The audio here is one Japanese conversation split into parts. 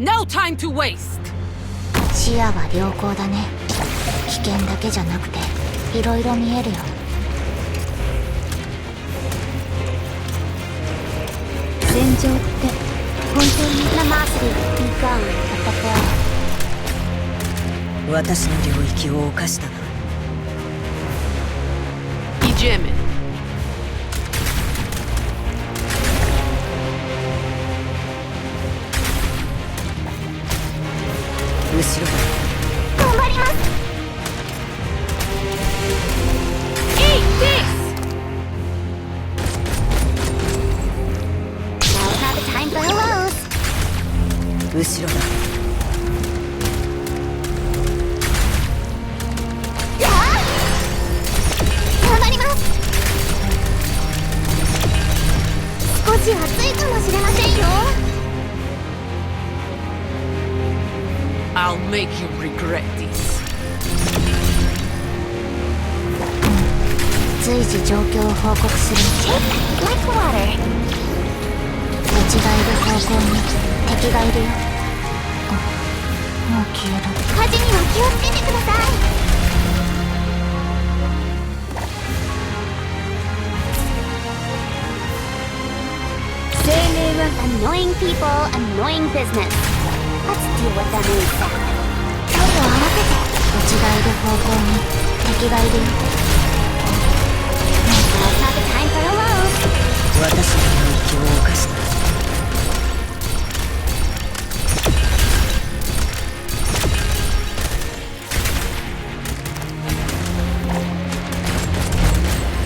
No time to waste. 視野は良好だね。危険だけじゃなくていろいろ見えるよ。戦場って本当に生アスリートいかん戦う。私の領域を侵したな。 Idziemy. 後ろだ。頑張ります。 Eat this. Now have time for a rose. 後ろだ。頑張ります。少し暑いかもしれませんよ。I'll make you regret this. 随時状況を報告する。Like water. 土地がいる方向に敵がいるよ。もう消える。火事には気をつけてください。声明は Annoying people, annoying business. Let's deal with them instead. ちょっと合わせて。土地がいる方向に敵がいるよ。Let's have a time for a rose. 私の領域を侵した。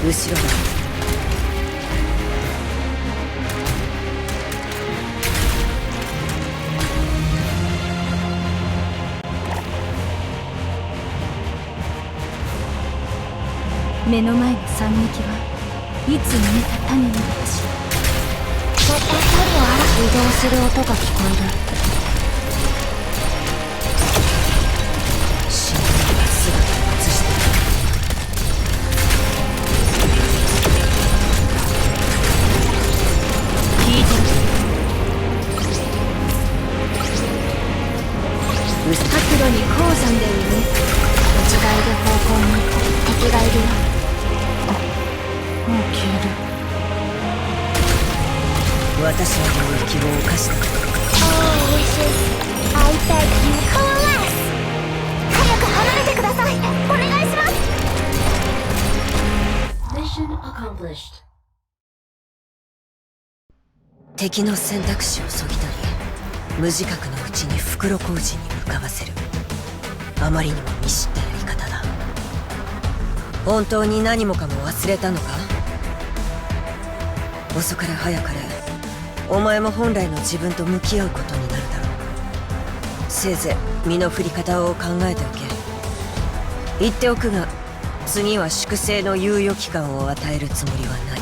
後ろだ。目の前の惨劇はいつ埋めた種なのかしら。絶対距離を移動する音が聞こえる。死んだが姿を映して聞いてる。角度に鉱山で産む。土地がいる方向に敵がいるよ。もう消える。私の領域を侵した。 Oh, wishes. I beg you, coalesce. 早く離れてください。お願いします。 Mission accomplished. 敵の選択肢をそぎ取り、無自覚のうちに袋小路に向かわせる。あまりにも見知ったやり方だ。本当に何もかも忘れたのか？遅かれ早かれお前も本来の自分と向き合うことになるだろう。せいぜい身の振り方を考えておけ。言っておくが、次は粛清の猶予期間を与えるつもりはない。